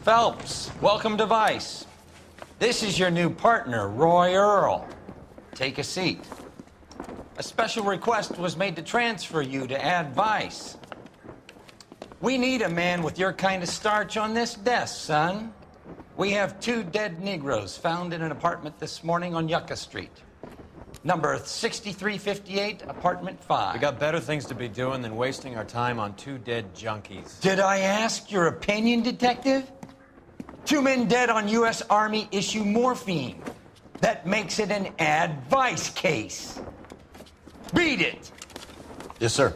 Phelps, welcome to Vice. This is your new partner, Roy Earl. Take a seat. A special request was made to transfer you to Ad Vice. We need a man with your kind of starch on this desk, son. We have 2 dead Negroes found in an apartment this morning on Yucca Street. Number 6358, apartment 5. We got better things to be doing than wasting our time on 2 dead junkies. Did I ask your opinion, detective? 2 men dead on U.S. Army issue morphine. That makes it an Ad Vice case. Beat it! Yes, sir.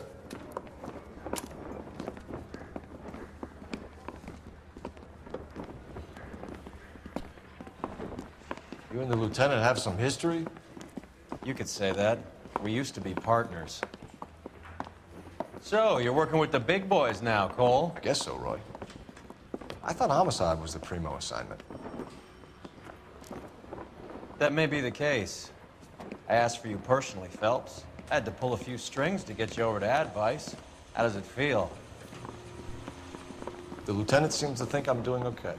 You and the lieutenant have some history? You could say that. We used to be partners. So, you're working with the big boys now, Cole? I guess so, Roy. I thought homicide was the primo assignment. That may be the case. I asked for you personally, Phelps. I had to pull a few strings to get you over to Ad Vice. How does it feel? The lieutenant seems to think I'm doing okay.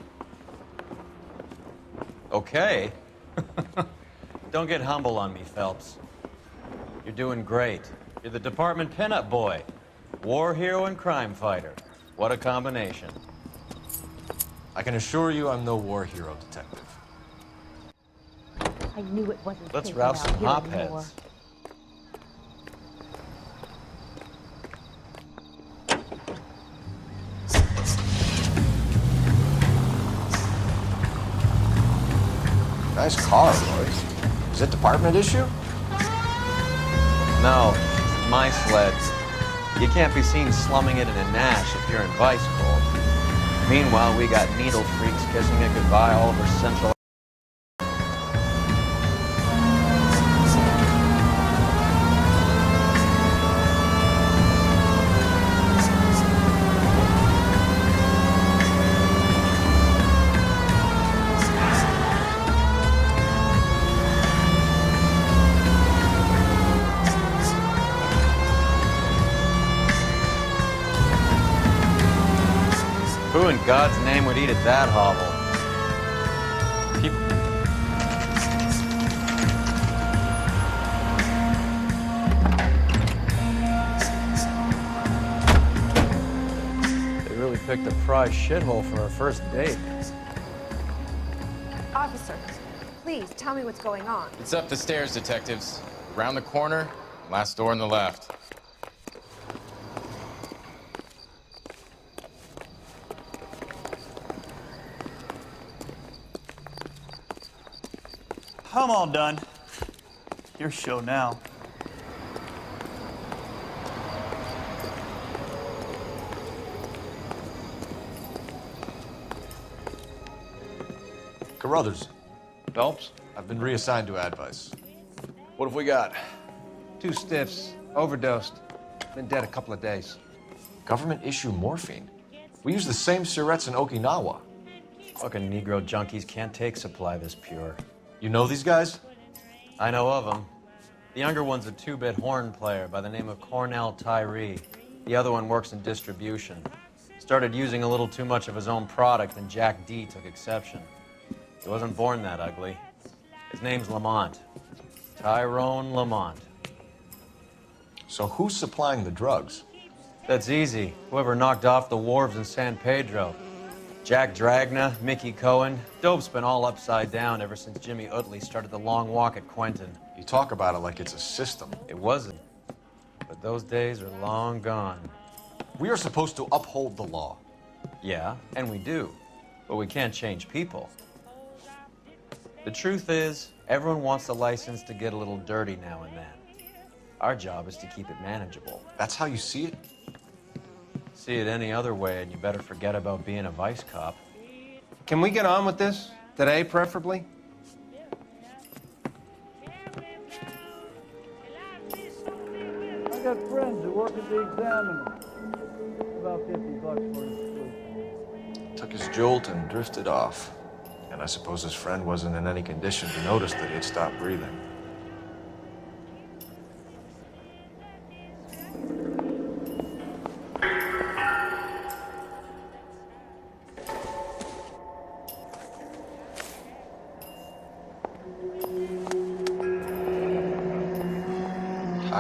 Okay? Don't get humble on me, Phelps. You're doing great. You're the department pinup boy. War hero and crime fighter. What a combination. I can assure you I'm no war hero, detective. I knew it wasn't Let's safe route around some here hop anymore. heads. Nice car, Roy. Is it department issue? No, my sled. You can't be seen slumming it in a Nash if you're in Vice, Cole. Meanwhile, we got needle freaks kissing it goodbye all over Central. Who in God's name would eat at that hovel? Keep... They really picked a prize shithole for our first date. Officer, please tell me what's going on. It's up the stairs, detectives. Around the corner, last door on the left. I'm all done. Your show now. Carruthers, Phelps? I've been reassigned to Ad Vice. What have we got? 2 stiffs, overdosed. Been dead a couple of days. Government issue morphine. We use the same syrettes in Okinawa. Fucking Negro junkies can't take supply this pure. You know these guys? I know of him. The younger one's a 2-bit horn player by the name of Cornell Tyree. The other one works in distribution. Started using a little too much of his own product, and Jack D took exception. He wasn't born that ugly. His name's Lamont. Tyrone Lamont. So who's supplying the drugs? That's easy. Whoever knocked off the wharves in San Pedro. Jack Dragna, Mickey Cohen. Dope's been all upside down ever since Jimmy Utley started the long walk at Quentin. You talk about it like it's a system. It wasn't. But those days are long gone. We are supposed to uphold the law. Yeah, and we do. But we can't change people. The truth is, everyone wants the license to get a little dirty now and then. Our job is to keep it manageable. That's how you see it? See it any other way, and you better forget about being a vice cop. Can we get on with this? Today, preferably? I got friends who work at the Examiner. About $50 for his sleep. Took his jolt and drifted off. And I suppose his friend wasn't in any condition to notice that he had stopped breathing.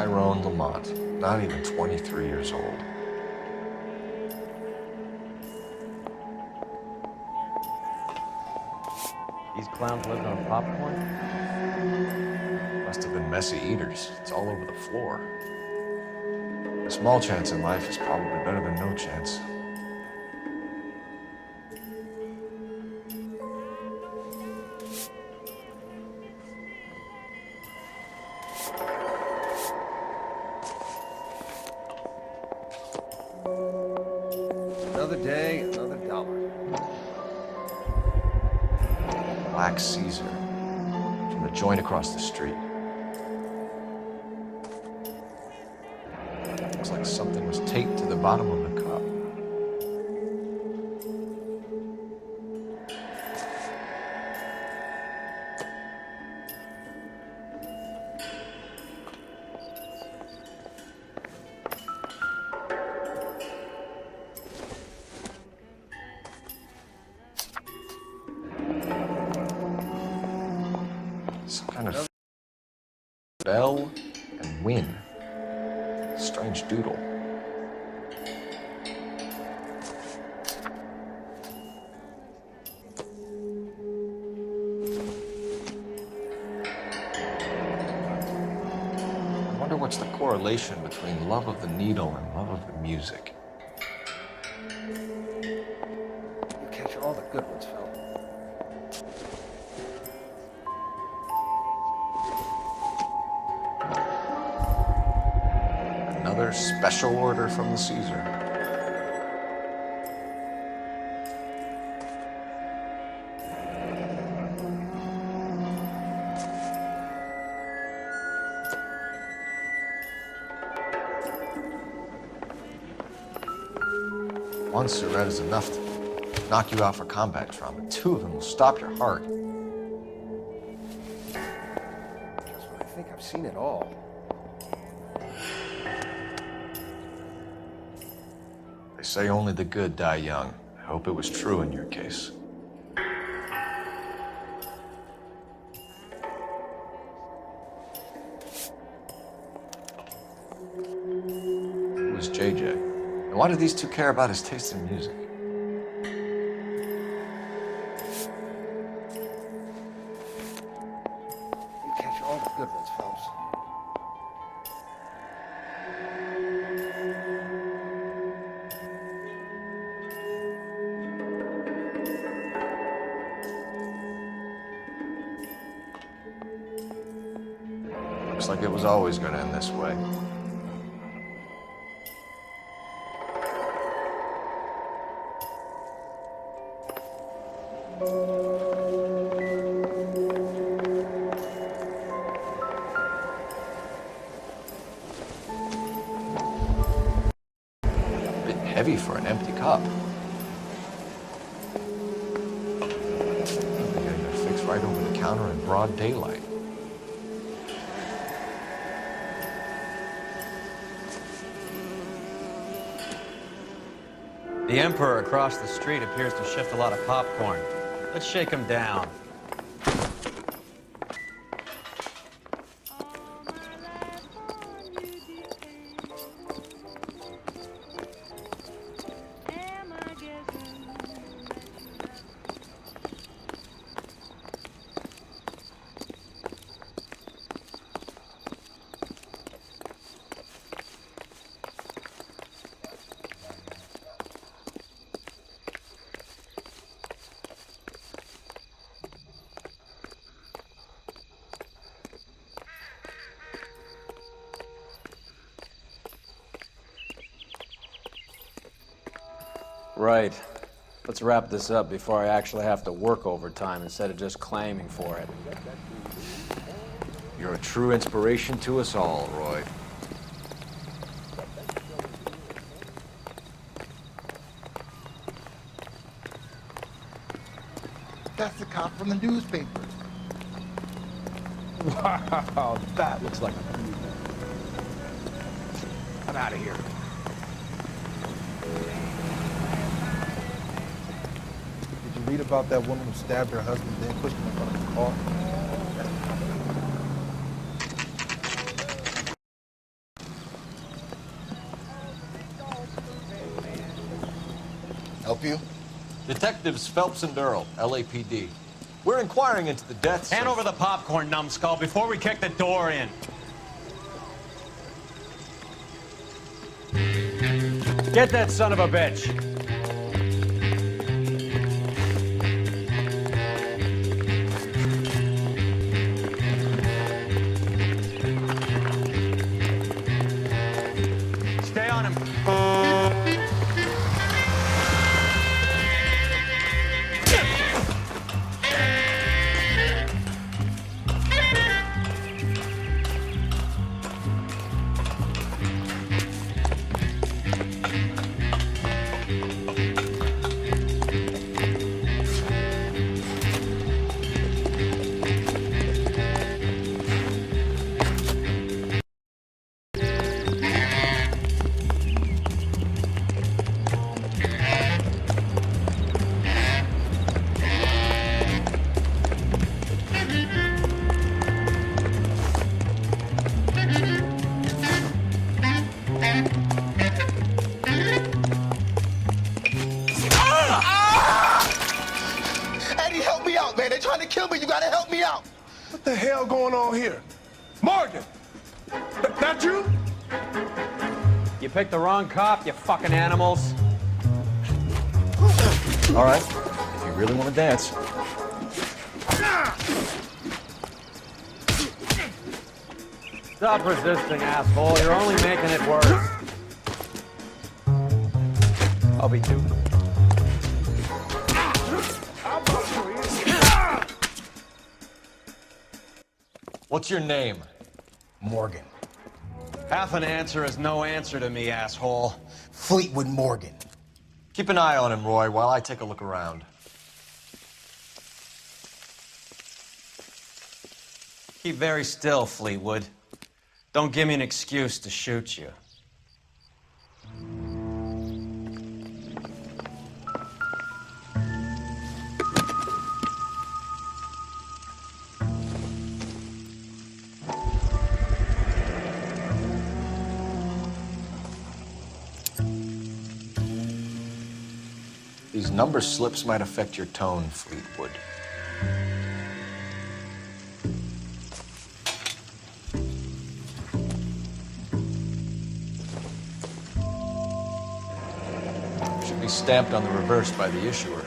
Tyrone Lamont, not even 23 years old. These clowns lived on popcorn? Must have been messy eaters. It's all over the floor. A small chance in life is probably better than no chance. Another day, another dollar. Black Caesar from the joint across the street. Looks like something was taped to the bottom of the cup. Some kind of bell and win. Strange doodle. I wonder what's the correlation between love of the needle and love of the music. You catch all the good ones, Phil. Another special order from the Caesar. One Surette is enough to knock you out for combat trauma. Two of them will stop your heart. Just when I think I've seen it all. They say only the good die young. I hope it was true in your case. Who was JJ? And why do these two care about his taste in music? You catch all the good ones, Phelps. Looks like it was always going to end this way. A bit heavy for an empty cup. They're getting their fix right over the counter in broad daylight. The Emperor across the street appears to shift a lot of popcorn. Let's shake him down. Right. Let's wrap this up before I actually have to work overtime instead of just claiming for it. You're a true inspiration to us all, Roy. That's the cop from the newspaper. Wow, that looks like a beauty. I'm out of here. Did you read about that woman who stabbed her husband and then pushed him in front of the car? help you? Detectives Phelps and Earl, LAPD. We're inquiring into the deaths Hand of... over the popcorn, numbskull, before we kick the door in. Get that son of a bitch. Stay on him. Eddie, help me out, man. They're trying to kill me. You gotta help me out. What the hell going on here? Morgan! That you? You picked the wrong cop, you fucking animals. All right, if you really want to dance. Stop resisting, asshole. You're only making it worse. I'll be too. What's your name? Morgan. Half an answer is no answer to me, asshole. Fleetwood Morgan. Keep an eye on him, Roy, while I take a look around. Keep very still, Fleetwood. Don't give me an excuse to shoot you. These number slips might affect your tone, Fleetwood. Should be stamped on the reverse by the issuer.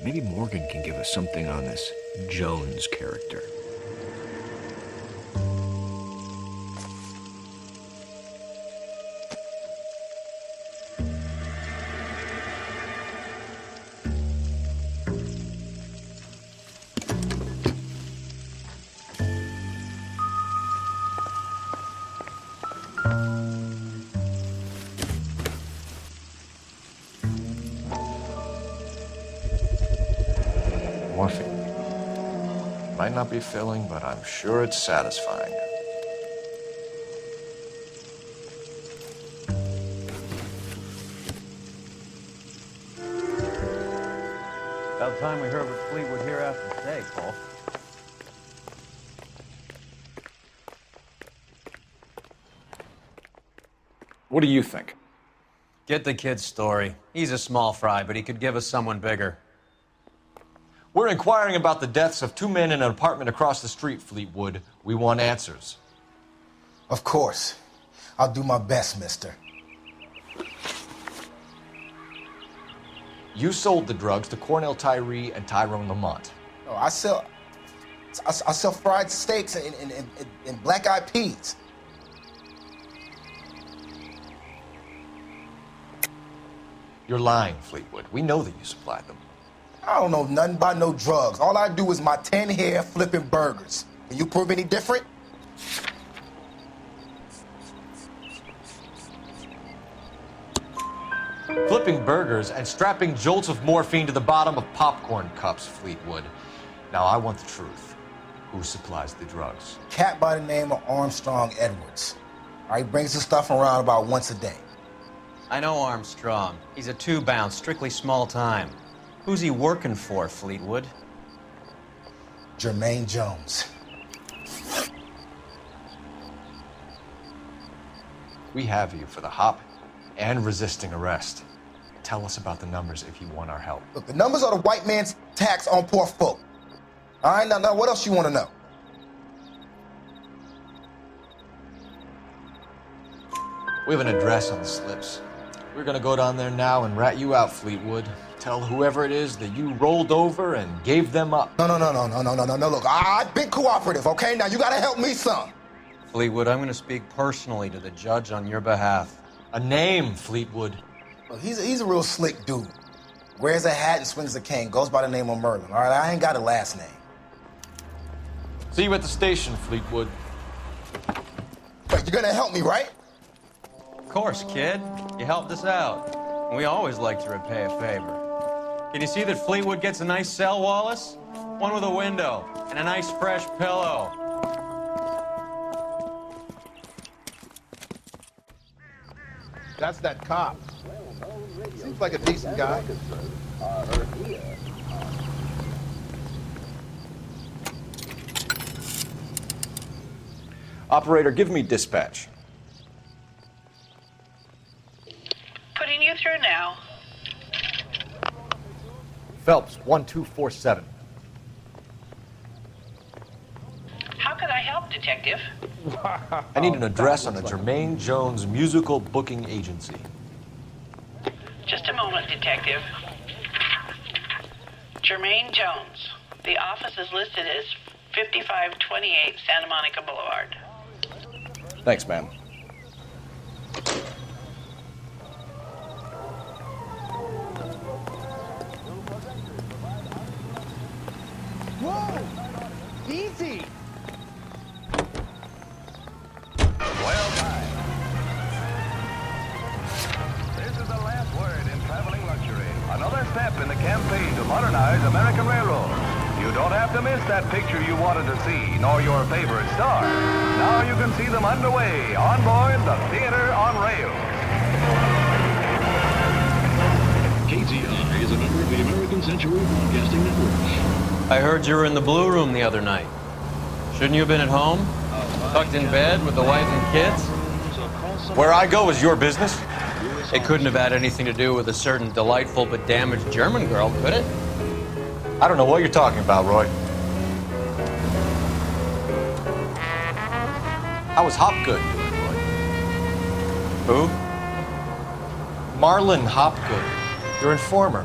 Maybe Morgan can give us something on this Jones character. Morphine. Might not be filling, but I'm sure it's satisfying. About time we heard what Fleetwood here has to say, Cole. What do you think? Get the kid's story. He's a small fry, but he could give us someone bigger. We're inquiring about the deaths of two men in an apartment across the street, Fleetwood. We want answers. Of course. I'll do my best, mister. You sold the drugs to Cornell Tyree and Tyrone Lamont. No, I sell fried steaks and black-eyed peas. You're lying, Fleetwood. We know that you supplied them. I don't know nothing about no drugs. All I do is my 10 hair flipping burgers. Can you prove any different? Flipping burgers and strapping jolts of morphine to the bottom of popcorn cups, Fleetwood. Now, I want the truth. Who supplies the drugs? Cat by the name of Armstrong Edwards. All right, brings the stuff around about once a day. I know Armstrong. He's a two-bound, strictly small time. Who's he working for, Fleetwood? Jermaine Jones. We have you for the hop and resisting arrest. Tell us about the numbers if you want our help. Look, the numbers are the white man's tax on poor folk. All right, now what else you want to know? We have an address on the slips. We're gonna go down there now and rat you out, Fleetwood. Tell whoever it is that you rolled over and gave them up. No. Look, I've been cooperative, okay? Now you gotta help me some. Fleetwood, I'm going to speak personally to the judge on your behalf. A name, Fleetwood. Look, he's a real slick dude. Wears a hat and swings a cane. Goes by the name of Merlin. All right, I ain't got a last name. See you at the station, Fleetwood. Wait, you're gonna help me, right? Of course, kid. You helped us out. We always like to repay a favor. Can you see that Fleetwood gets a nice cell, Wallace? One with a window and a nice fresh pillow. That's that cop. Seems like a decent guy. Operator, give me dispatch. Putting you through now. Phelps, 1247. How could I help, Detective? I need an address on a Jermaine Jones musical booking agency. Just a moment, Detective. Jermaine Jones. The office is listed as 5528 Santa Monica Boulevard. Thanks, ma'am. Whoa! Easy! Well timed. This is the last word in traveling luxury. Another step in the campaign to modernize American Railroad. You don't have to miss that picture you wanted to see, nor your favorite star. Now you can see them underway on board the Theater on Rails. KTI is a member of the American Century Broadcasting Network. I heard you were in the Blue Room the other night. Shouldn't you have been at home? Tucked in bed with the wife and kids? Where I go is your business? It couldn't have had anything to do with a certain delightful but damaged German girl, could it? I don't know what you're talking about, Roy. How was Hopgood doing, Roy? Who? Marlon Hopgood, your informer.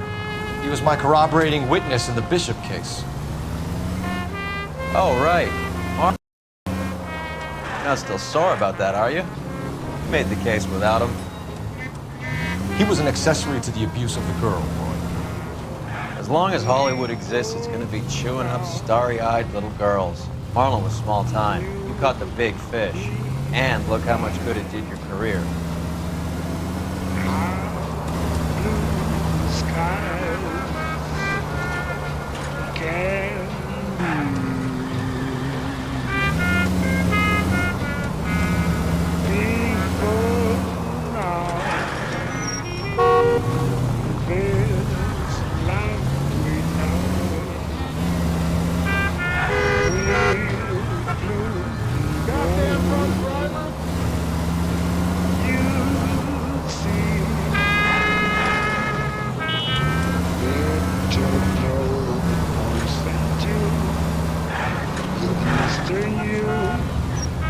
He was my corroborating witness in the Bishop case. Oh, right. You're not still sore about that, are you? You made the case without him. He was an accessory to the abuse of the girl, Roy. As long as Hollywood exists, it's going to be chewing up starry-eyed little girls. Marlon was small time. You caught the big fish. And look how much good it did your career.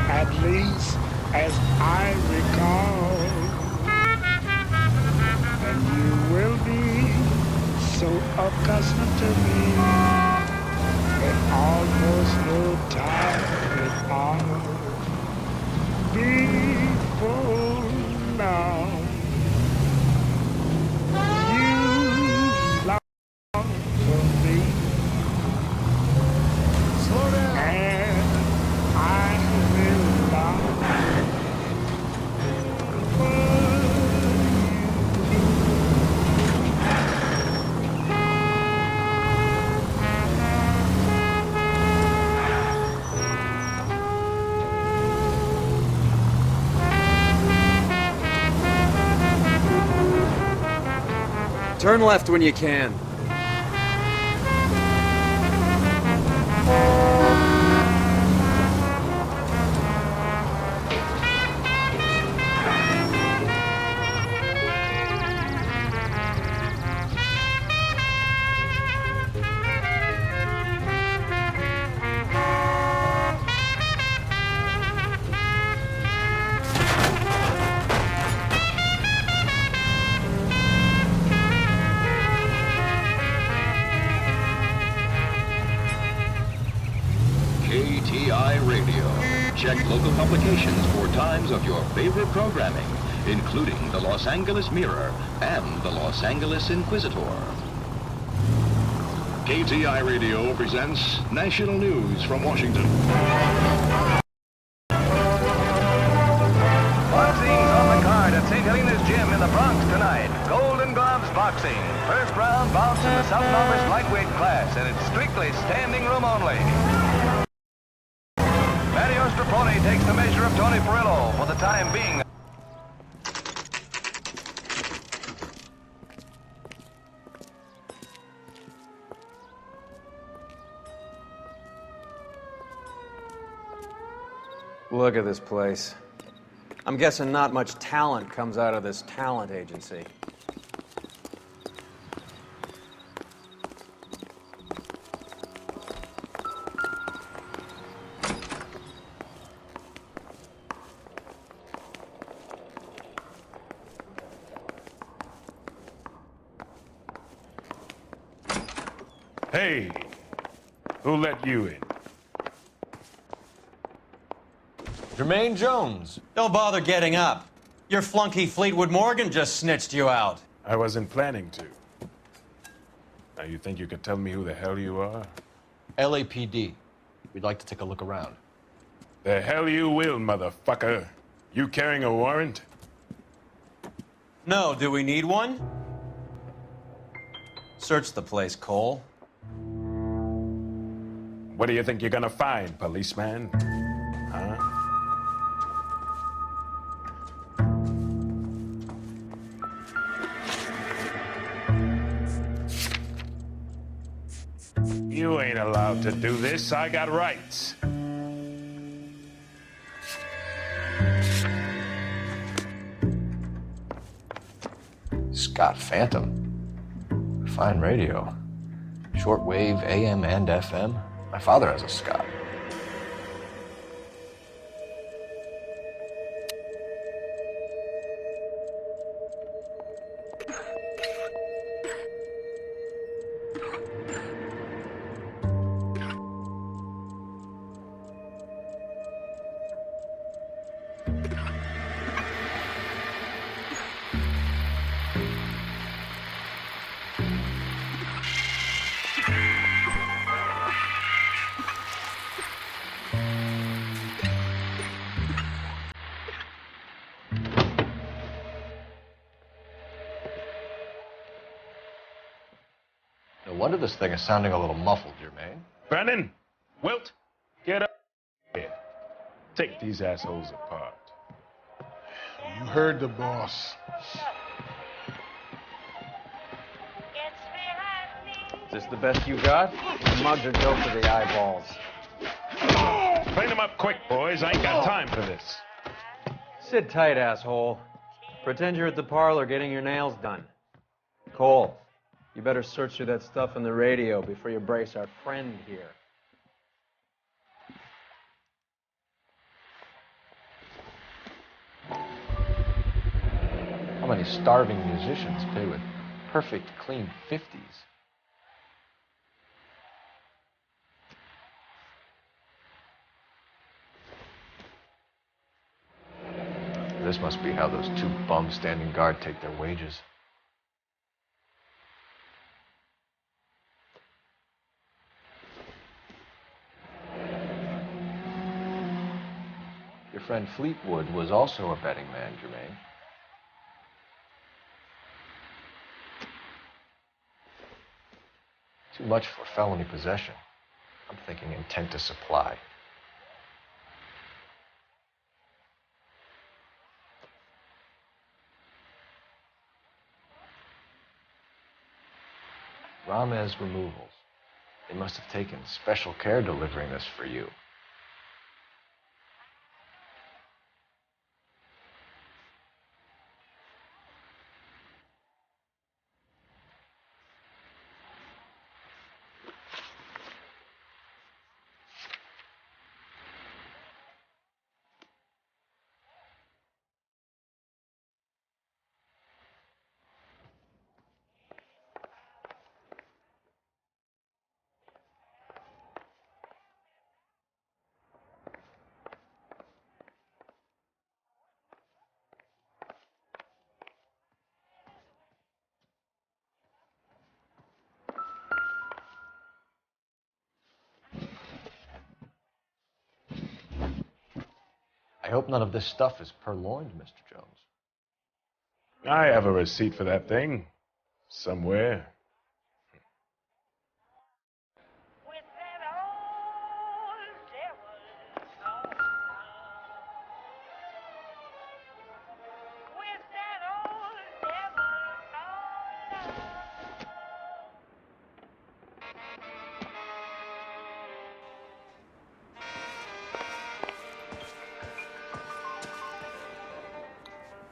At least as I recall, and you will be so accustomed to me that almost no time at all before now. You long for me. Slow down. And I will long for Turn left when you can. Check local publications for times of your favorite programming, including the Los Angeles Mirror and the Los Angeles Inquisitor. KTI Radio presents national news from Washington. Boxing's on the card at St. Helena's Gym in the Bronx tonight. Golden Gloves Boxing. First round bouts in the South Novice lightweight class, and it's strictly standing room only. Mario Straponi takes the measure of Tony Perillo for the time being. Look at this place. I'm guessing not much talent comes out of this talent agency. Hey, who let you in? Jermaine Jones. Don't bother getting up. Your flunky Fleetwood Morgan just snitched you out. I wasn't planning to. Now, you think you could tell me who the hell you are? LAPD. We'd like to take a look around. The hell you will, motherfucker. You carrying a warrant? No, do we need one? Search the place, Cole. What do you think you're gonna find, policeman? Huh? You ain't allowed to do this. I got rights. Scott Phantom. Fine radio. Shortwave, AM and FM. My father has a Scott. No wonder this thing is sounding a little muffled, Jermaine. Brennan, Wilt, get up here. Take these assholes apart. You heard the boss. Is this the best you got? The mugs are dope to the eyeballs. Clean them up quick, boys. I ain't got time for this. Sit tight, asshole. Pretend you're at the parlor getting your nails done. Cole, you better search through that stuff on the radio before you brace our friend here. How many starving musicians pay with perfect, clean 50s? This must be how those two bums standing guard take their wages. Your friend Fleetwood was also a betting man, Jermaine. Too much for felony possession. I'm thinking intent to supply. Ramez Removals. They must have taken special care delivering this for you. hope none of this stuff is purloined, Mr. Jones. I have a receipt for that thing. Somewhere.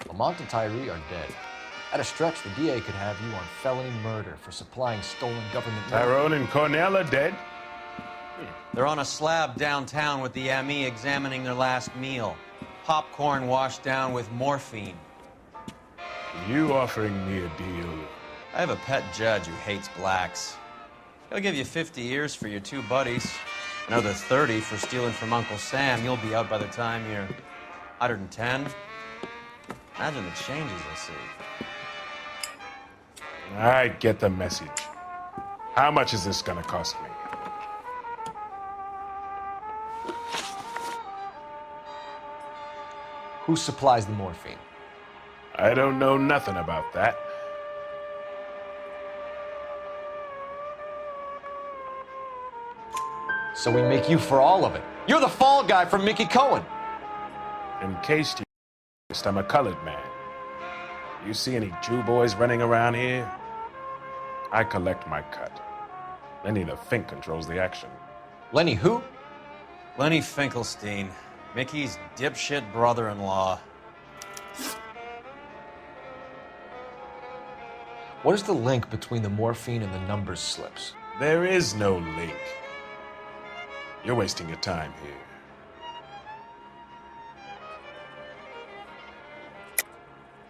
Lamont and Tyree are dead. At a stretch, the DA could have you on felony murder for supplying stolen government money. Tyrone and Cornell are dead? They're on a slab downtown with the ME examining their last meal. Popcorn washed down with morphine. You offering me a deal? I have a pet judge who hates blacks. He'll give you 50 years for your two buddies. Another 30 for stealing from Uncle Sam. You'll be out by the time you're 110. Imagine the changes you'll see. I get the message. How much is this gonna cost me? Who supplies the morphine? I don't know nothing about that. So we make you for all of it. You're the fall guy from Mickey Cohen. In case you missed, I'm a colored man. You see any Jew boys running around here? I collect my cut. Lenny the Fink controls the action. Lenny who? Lenny Finkelstein, Mickey's dipshit brother-in-law. What is the link between the morphine and the numbers slips? There is no link. You're wasting your time here.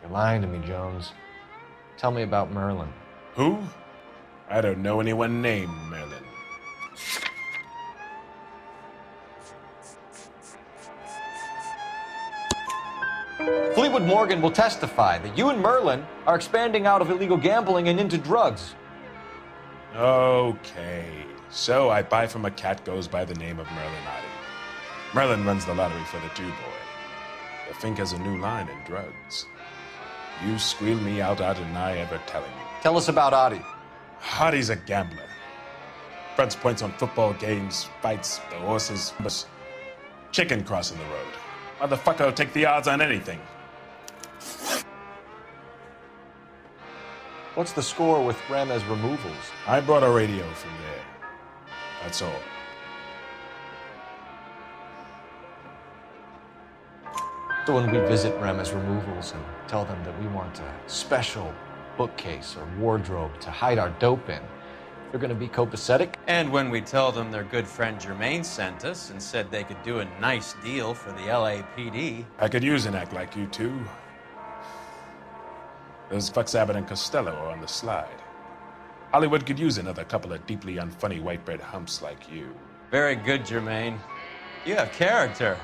You're lying to me, Jones. Tell me about Merlin. Who? I don't know anyone named Merlin. Fleetwood Morgan will testify that you and Merlin are expanding out of illegal gambling and into drugs. Okay. So I buy from a cat goes by the name of Merlin Otti. Merlin runs the lottery for the Jew boy. The Fink has a new line in drugs. You squeal me out, and I ever tell him. Tell us about Otti. Otti's a gambler. Fronts points on football games, fights the horses, but chicken crossing the road. Motherfucker will take the odds on anything. What's the score with Ramez removals? I brought a radio from there. That's all. So when we visit Ramez removals and tell them that we want a special bookcase or wardrobe to hide our dope in, they're going to be copacetic? And when we tell them their good friend Jermaine sent us and said they could do a nice deal for the LAPD. I could use an act like you two. Those fucks Abbott and Costello are on the slide. Hollywood could use another couple of deeply unfunny white bread humps like you. Very good, Jermaine. You have character.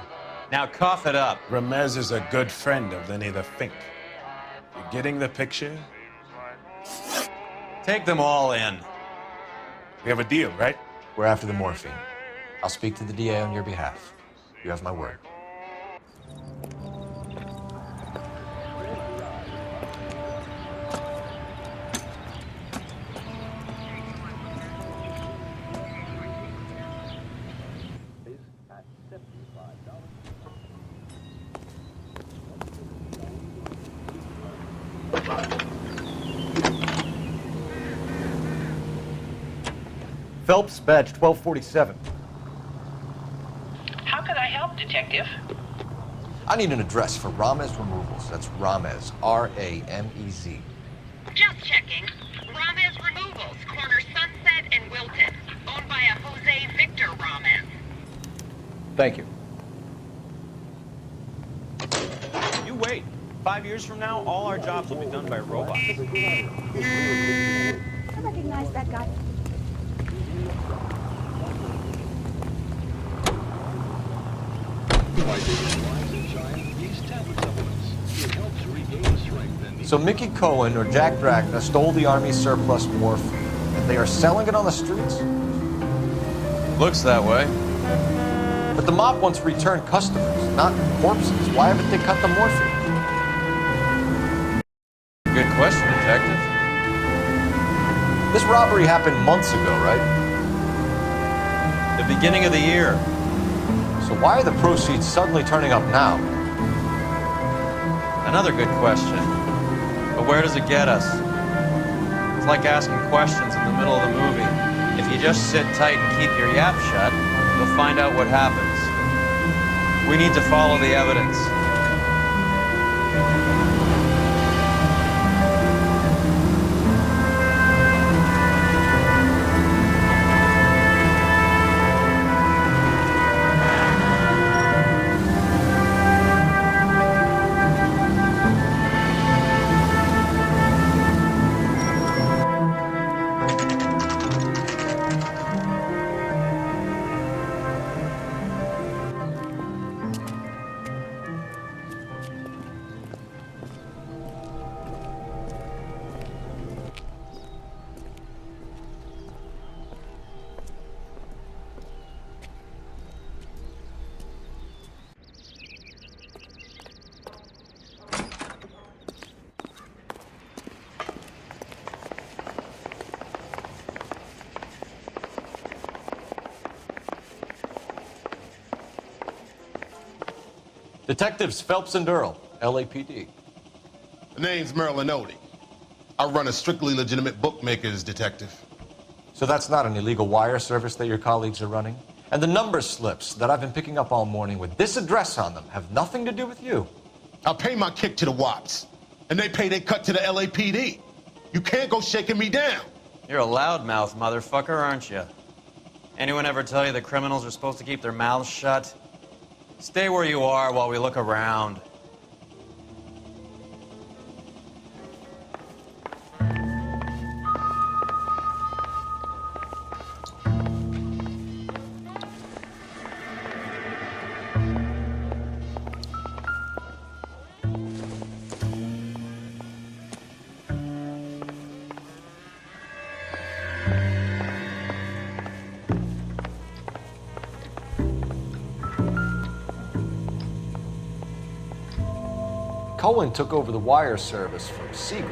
Now cough it up. Ramez is a good friend of Lenny the Fink. You getting the picture? Take them all in. We have a deal, right? We're after the morphine. I'll speak to the DA on your behalf. You have my word. Phelps, badge 1247. How can I help, Detective? I need an address for Ramez Removals. That's Ramez, R-A-M-E-Z. Just checking. Ramez Removals, corner Sunset and Wilton. Owned by a Jose Victor Ramez. Thank you. You wait. 5 years from now, all our jobs will be done by robots. I recognize that guy. So Mickey Cohen or Jack Dragna stole the Army's surplus morphine, and they are selling it on the streets? Looks that way. But the mob wants returned customers, not corpses. Why haven't they cut the morphine? Good question, Detective. This robbery happened months ago, right? The beginning of the year. So why are the proceeds suddenly turning up now? Another good question. But where does it get us? It's like asking questions in the middle of the movie. If you just sit tight and keep your yap shut, you'll find out what happens. We need to follow the evidence. Detectives Phelps and Earl, LAPD. The name's Merlin Odie. I run a strictly legitimate bookmakers detective. So that's not an illegal wire service that your colleagues are running? And the number slips that I've been picking up all morning with this address on them have nothing to do with you? I pay my kick to the WAPs, and they pay their cut to the LAPD. You can't go shaking me down. You're a loudmouth motherfucker, aren't you? Anyone ever tell you that criminals are supposed to keep their mouths shut? Stay where you are while we look around. Cohen took over the wire service from Siegel.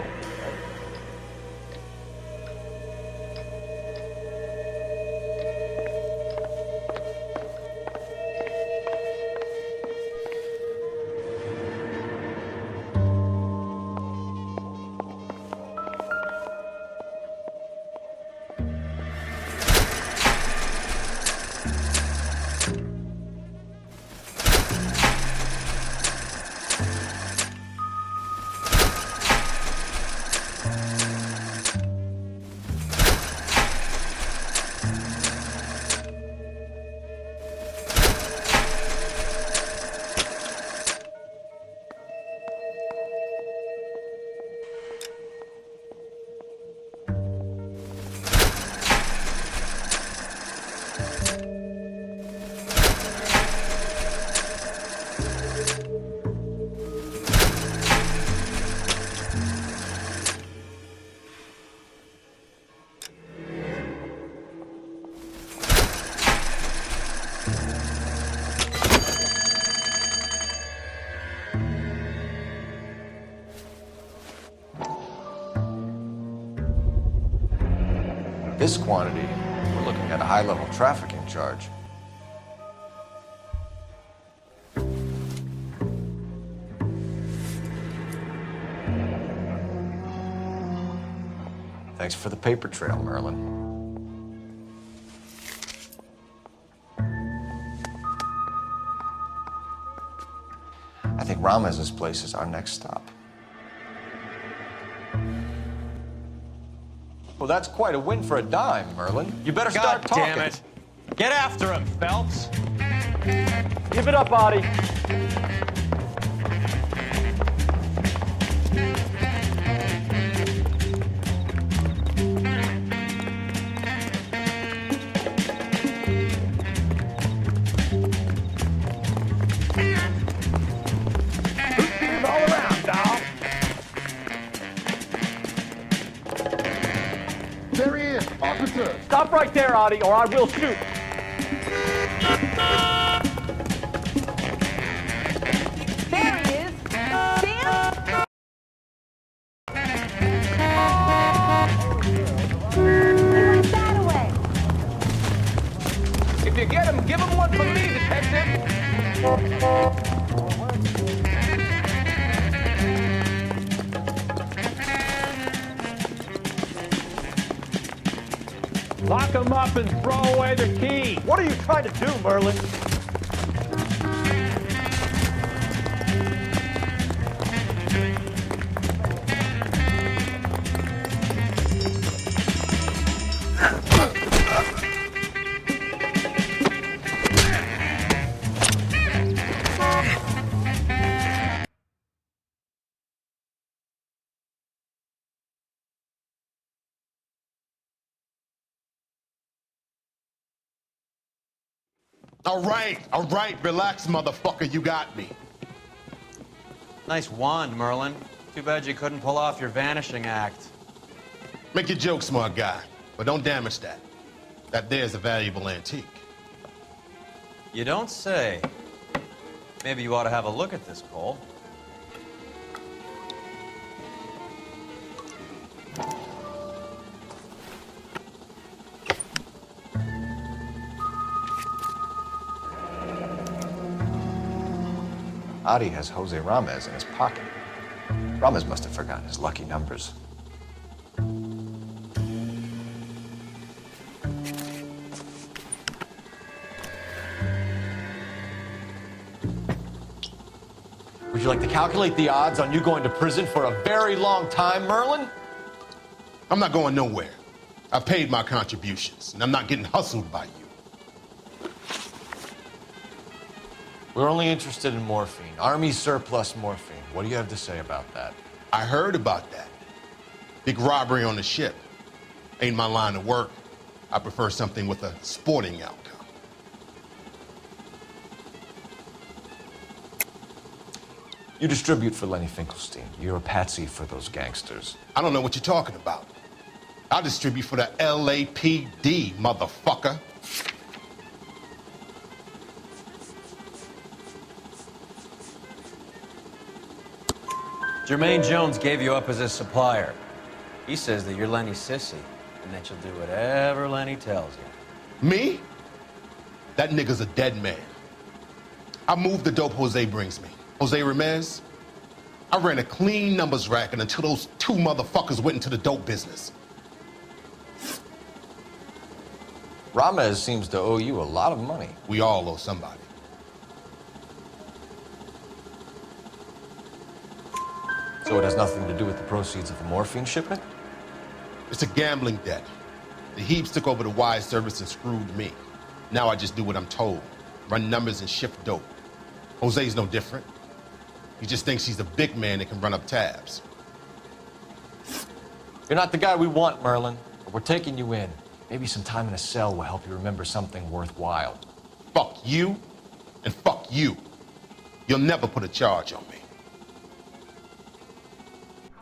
This quantity, we're looking at a high-level trafficking charge. Thanks for the paper trail, Merlin. I think Ramez's place is our next stop. Well, that's quite a win for a dime, Merlin. You better start talking. God damn it. Get after him, Phelps. Give it up, Audie. All around, dog. There he is, officer. Stop right there, Audie, or I will shoot. Give him one from me, detective. Lock him up and throw away the key. What are you trying to do, Merlin? All right, relax, motherfucker, you got me. Nice wand, Merlin. Too bad you couldn't pull off your vanishing act. Make your joke, smart guy, but don't damage that. That there's a valuable antique. You don't say. Maybe you ought to have a look at this, Cole. Adi has Jose Ramez in his pocket. Ramez must have forgotten his lucky numbers. Would you like to calculate the odds on you going to prison for a very long time, Merlin? I'm not going nowhere. I've paid my contributions, and I'm not getting hustled by you. We're only interested in morphine. Army surplus morphine. What do you have to say about that? I heard about that. Big robbery on the ship. Ain't my line of work. I prefer something with a sporting outcome. You distribute for Lenny Finkelstein. You're a patsy for those gangsters. I don't know what you're talking about. I distribute for the LAPD, motherfucker. Jermaine Jones gave you up as his supplier. He says that you're Lenny's sissy, and that you'll do whatever Lenny tells you. Me? That nigga's a dead man. I moved the dope Jose brings me. Jose Ramez? I ran a clean numbers racket until those two motherfuckers went into the dope business. Ramez seems to owe you a lot of money. We all owe somebody. So it has nothing to do with the proceeds of the morphine shipment? It's a gambling debt. The Heaps took over the wire service and screwed me. Now I just do what I'm told. Run numbers and shift dope. Jose's no different. He just thinks he's a big man that can run up tabs. You're not the guy we want, Merlin. But we're taking you in. Maybe some time in a cell will help you remember something worthwhile. Fuck you, and fuck you. You'll never put a charge on me.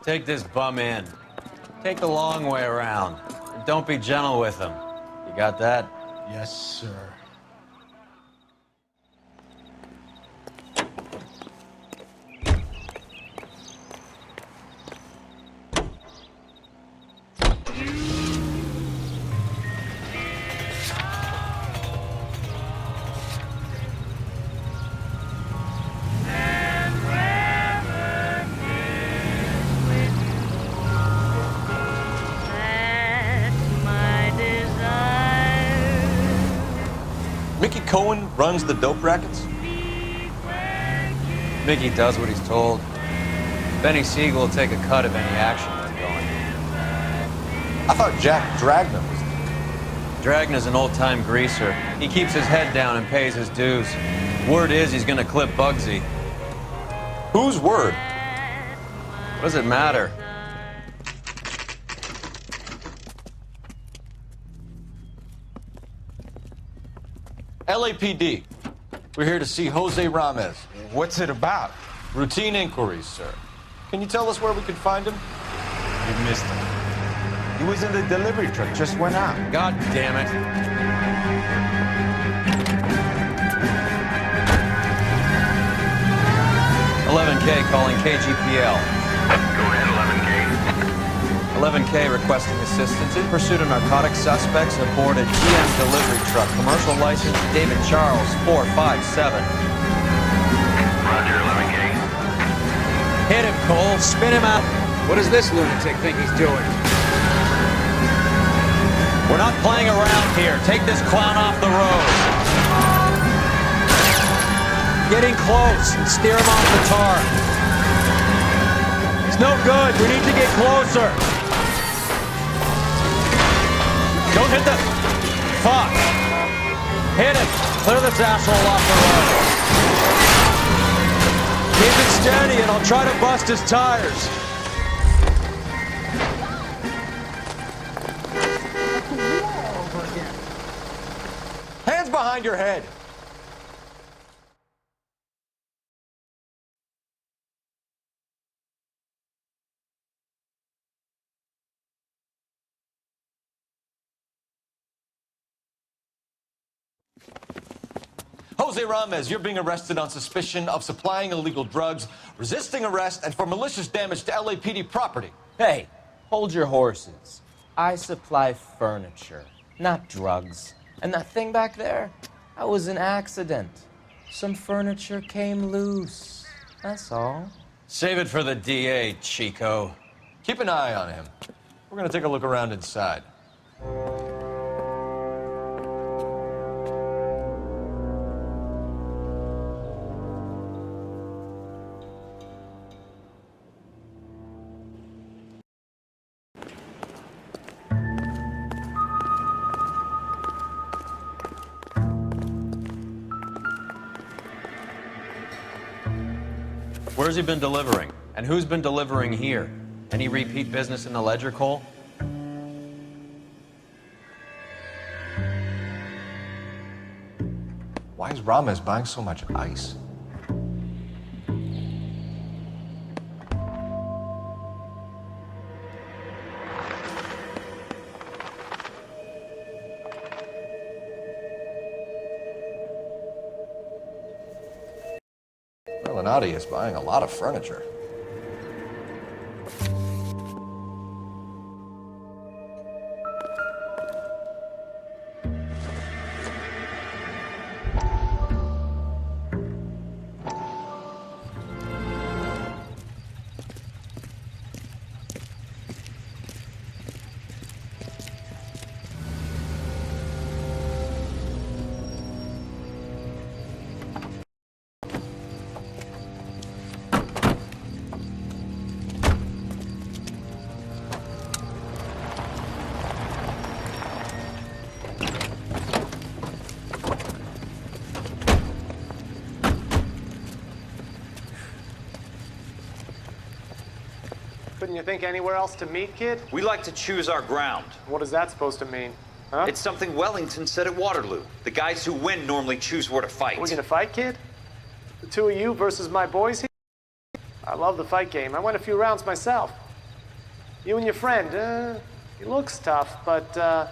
Take this bum in. Take the long way around. And don't be gentle with him. You got that? Yes, sir. Mickey Cohen runs the dope rackets? Mickey does what he's told. Benny Siegel will take a cut of any action that's going. I thought Jack Dragna was... Dragna's an old-time greaser. He keeps his head down and pays his dues. Word is he's gonna clip Bugsy. Whose word? What does it matter? LAPD. We're here to see Jose Ramez. What's it about? Routine inquiries, sir. Can you tell us where we can find him? You missed him. He was in the delivery truck, just went out. God damn it. "11K calling KGPL. Go ahead, 11K. 11K requesting assistance in pursuit of narcotic suspects aboard a GM delivery truck. Commercial license David Charles 457. Roger, 11K. Hit him, Cole. Spin him out. What does this lunatic think he's doing? We're not playing around here. Take this clown off the road. Getting close and steer him off the tar. It's no good. We need to get closer. Don't hit the... Fuck. Hit him. Clear this asshole off the road. Keep it steady and I'll try to bust his tires. Hands behind your head. Jose Ramos, you're being arrested on suspicion of supplying illegal drugs, resisting arrest, and for malicious damage to LAPD property. Hey, hold your horses. I supply furniture, not drugs. And that thing back there, that was an accident. Some furniture came loose. That's all. Save it for the DA, Chico. Keep an eye on him. We're gonna take a look around inside. Where's he been delivering? And who's been delivering here? Any repeat business in the ledger, Cole? Why is Ramos buying so much ice? Nadia is buying a lot of furniture. Couldn't you think anywhere else to meet, kid? We like to choose our ground. What is that supposed to mean? Huh? It's something Wellington said at Waterloo. The guys who win normally choose where to fight. We're gonna fight, kid? The two of you versus my boys here? I love the fight game. I went a few rounds myself. You and your friend, he looks tough, but I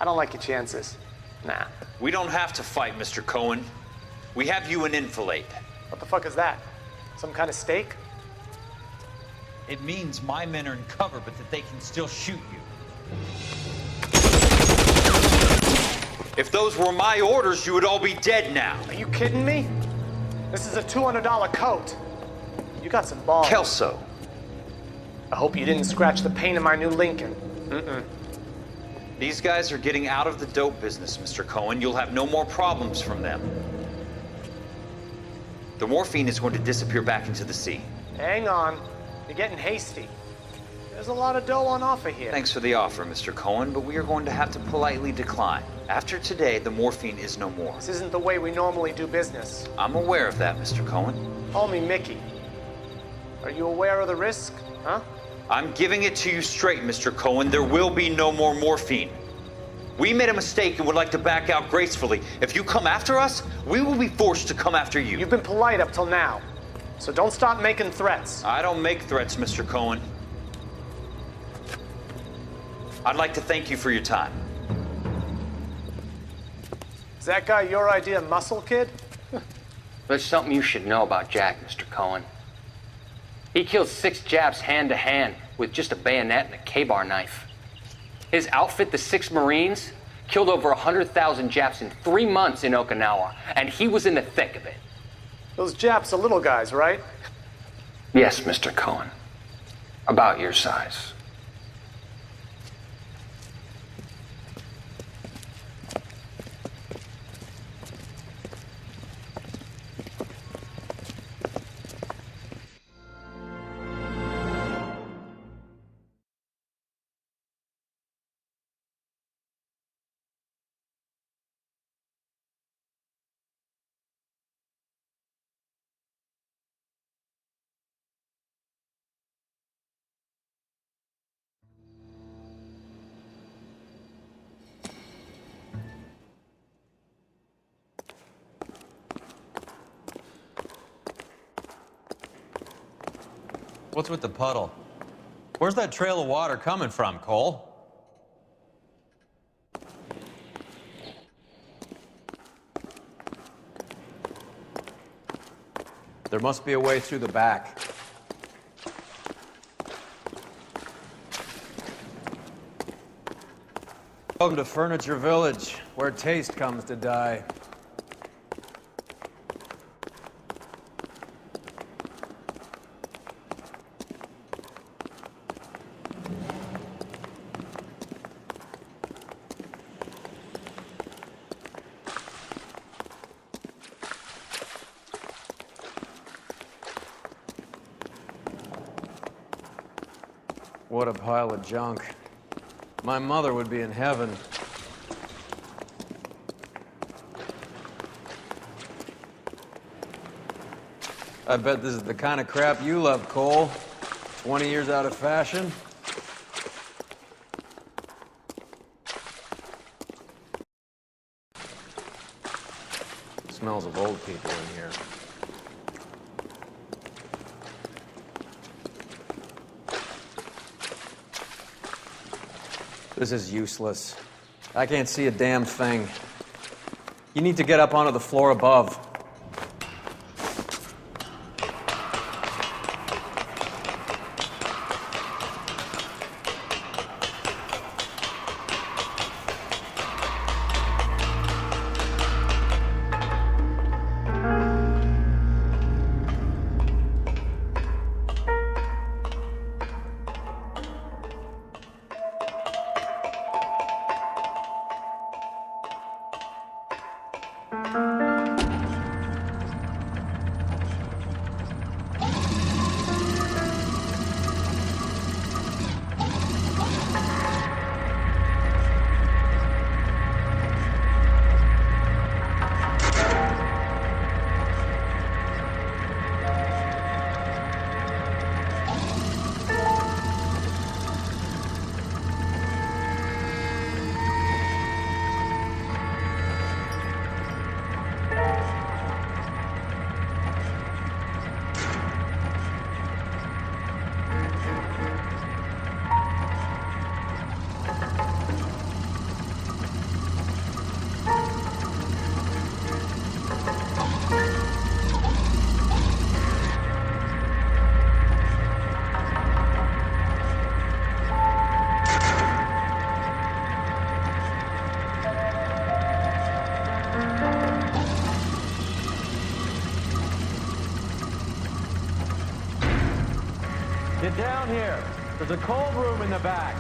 don't like your chances. Nah. We don't have to fight, Mr. Cohen. We have you an enfilade. What the fuck is that? Some kind of steak? It means my men are in cover, but that they can still shoot you. If those were my orders, you would all be dead now. Are you kidding me? This is a $200 coat. You got some balls. Kelso. I hope you didn't scratch the paint of my new Lincoln. These guys are getting out of the dope business, Mr. Cohen. You'll have no more problems from them. The morphine is going to disappear back into the sea. Hang on. You're getting hasty. There's a lot of dough on offer here. Thanks for the offer, Mr. Cohen, but we are going to have to politely decline. After today, the morphine is no more. This isn't the way we normally do business. I'm aware of that, Mr. Cohen. Call me Mickey. Are you aware of the risk, huh? I'm giving it to you straight, Mr. Cohen. There will be no more morphine. We made a mistake and would like to back out gracefully. If you come after us, we will be forced to come after you. You've been polite up till now, so don't start making threats. I don't make threats, Mr. Cohen. I'd like to thank you for your time. Is that guy your idea of muscle, kid? There's something you should know about Jack, Mr. Cohen. He killed 6 Japs hand to hand with just a bayonet and a K-bar knife. His outfit, the 6 Marines, killed over 100,000 Japs in 3 months in Okinawa, and he was in the thick of it. Those Japs are little guys, right? Yes, Mr. Cohen. About your size. What's with the puddle? Where's that trail of water coming from, Cole? There must be a way through the back. Welcome to Furniture Village, where taste comes to die. What a pile of junk. My mother would be in heaven. I bet this is the kind of crap you love, Cole. 20 years out of fashion. Smells of old people in here. This is useless. I can't see a damn thing. You need to get up onto the floor above. Get down here. There's a cold room in the back.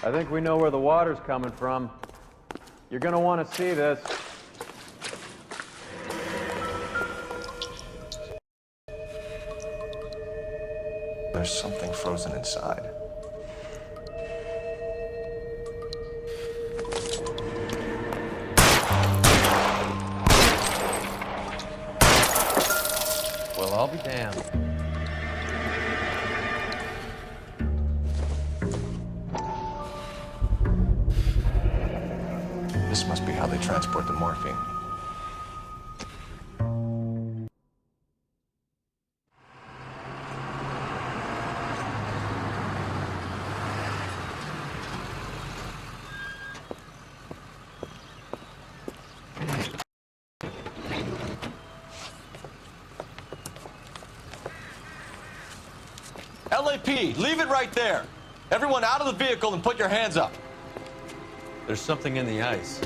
I think we know where the water's coming from. You're gonna want to see this. There's something frozen inside. Well, I'll be damned. This must be how they transport the morphine. LAP, leave it right there. Everyone out of the vehicle and put your hands up. There's something in the ice.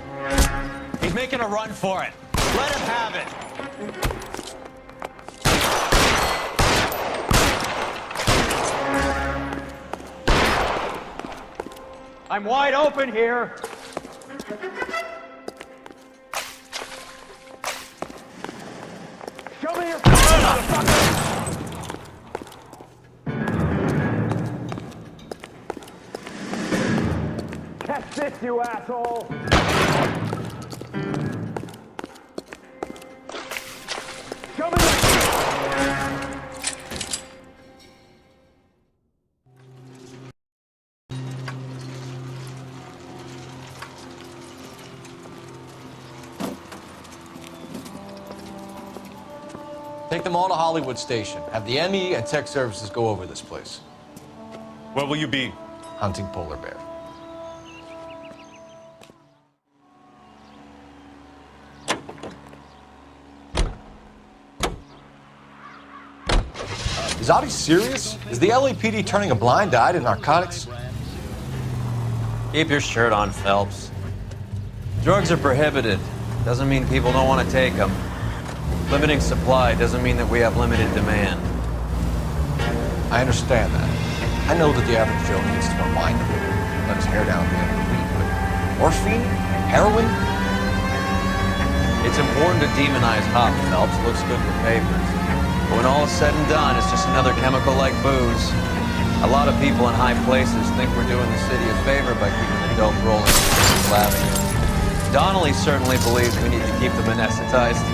He's making a run for it. Let him have it. I'm wide open here. Show me your motherfucker! Catch this, you asshole! Show me Take them all to Hollywood Station. Have the ME and tech services go over this place. Where will you be? Hunting polar bear. Is Audie serious? Is the LAPD turning a blind eye to narcotics? Keep your shirt on, Phelps. Drugs are prohibited. Doesn't mean people don't want to take them. Limiting supply doesn't mean that we have limited demand. I understand that. I know that the average Joe needs to unwind a bit, let his hair down at the end of the week, but morphine? Heroin? It's important to demonize hop, Phelps. Looks good for papers. But when all is said and done, it's just another chemical like booze. A lot of people in high places think we're doing the city a favor by keeping the dope rolling in Avenue. Donnelly certainly believes we need to keep them anesthetized.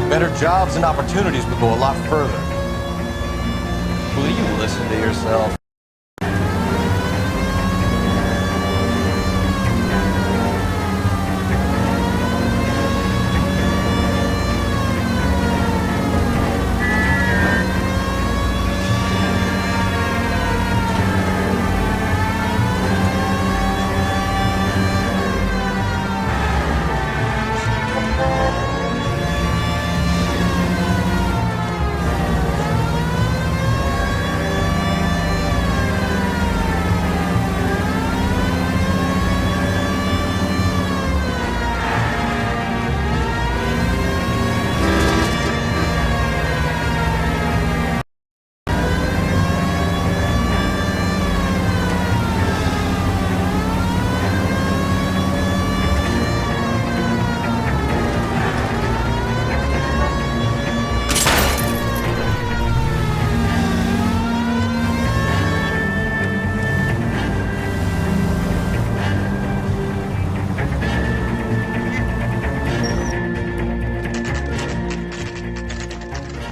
Better jobs and opportunities would go a lot further. Will you listen to yourself?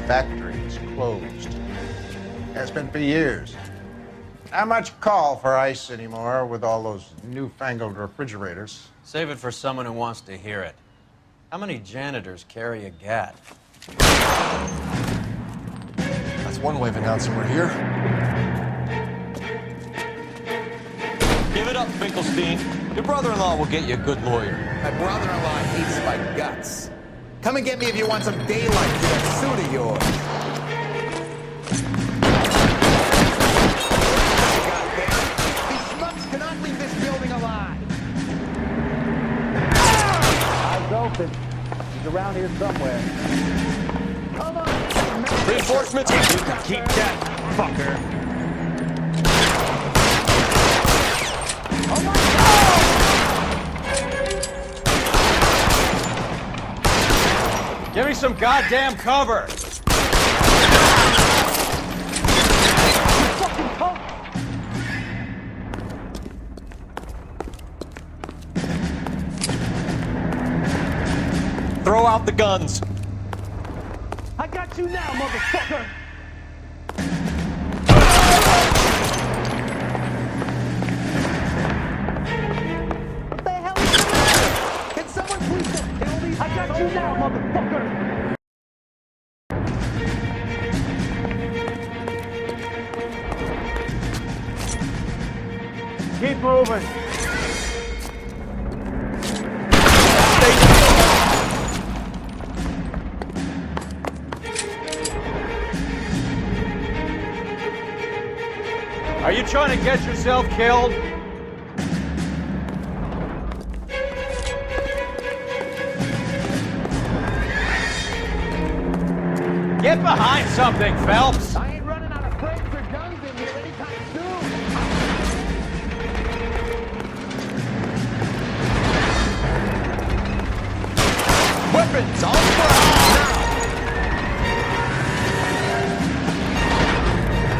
Factory is closed. Has been for years. Not much call for ice anymore with all those newfangled refrigerators. Save it for someone who wants to hear it. How many janitors carry a gat? That's one way of announcing we're here. Give it up, Finkelstein. Your brother-in-law will get you a good lawyer. My brother-in-law hates my guts. Come and get me if you want some daylight to that suit of yours. These schmucks cannot leave this building alive. Eyes open. He's around here somewhere. Come on! Reinforcements? You can keep that, fucker. Oh my God! Give me some goddamn cover! Throw out the guns. I got you now, motherfucker! What the hell I got you now, motherfucker! Keep moving. Are you trying to get yourself killed? Get behind something, Phelps! I ain't running out of frames or guns in here anytime soon. Weapons on the ground now!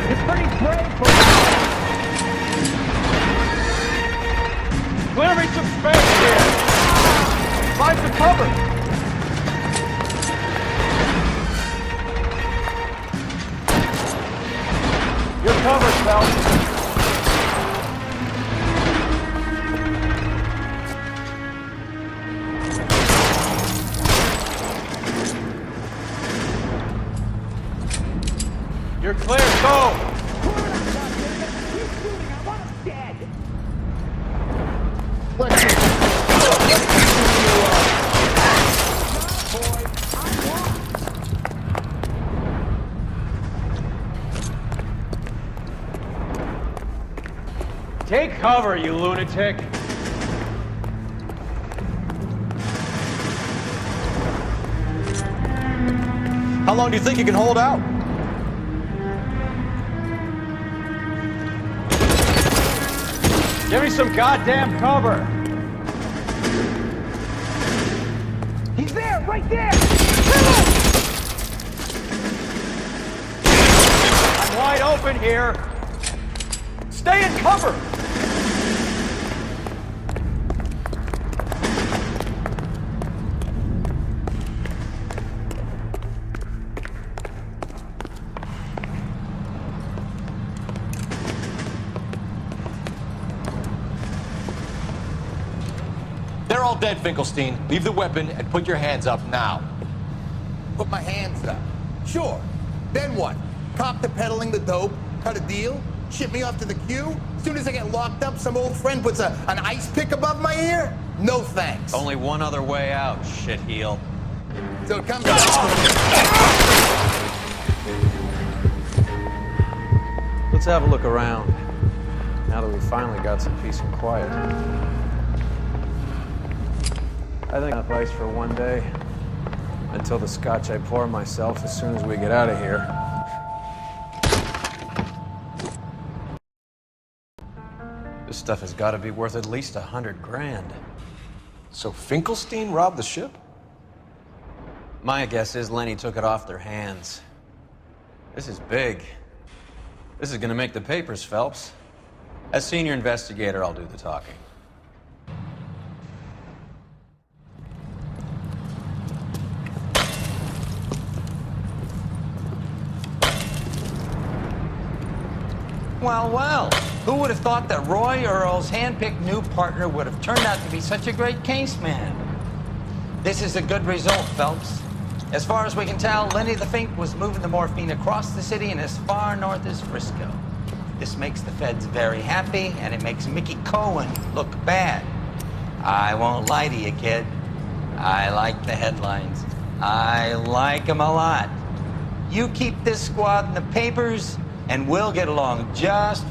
You're pretty brave for that. Clear me some space here! Find some cover! You're covered, Phelps. You're clear, go! Take cover, you lunatic! How long do you think you can hold out? Give me some goddamn cover! He's there, right there! I'm wide open here! Stay in cover! They're all dead, Finkelstein. Leave the weapon and put your hands up now. Put my hands up. Sure. Then what? Cop to peddling the dope? Cut a deal? Ship me off to the queue? As soon as I get locked up, some old friend puts an ice pick above my ear? No thanks. Only one other way out, shitheel. So it comes Let's have a look around, now that we finally got some peace and quiet. I think enough ice for one day, until the scotch I pour myself as soon as we get out of here. This stuff has got to be worth at least $100 grand. So Finkelstein robbed the ship? My guess is Lenny took it off their hands. This is big. This is gonna make the papers, Phelps. As senior investigator, I'll do the talking. Well, well, who would have thought that Roy Earl's hand-picked new partner would have turned out to be such a great case man? This is a good result, Phelps. As far as we can tell, Lenny the Fink was moving the morphine across the city and as far north as Frisco. This makes the feds very happy, and it makes Mickey Cohen look bad. I won't lie to you, kid. I like the headlines. I like them a lot. You keep this squad in the papers, and we'll get along just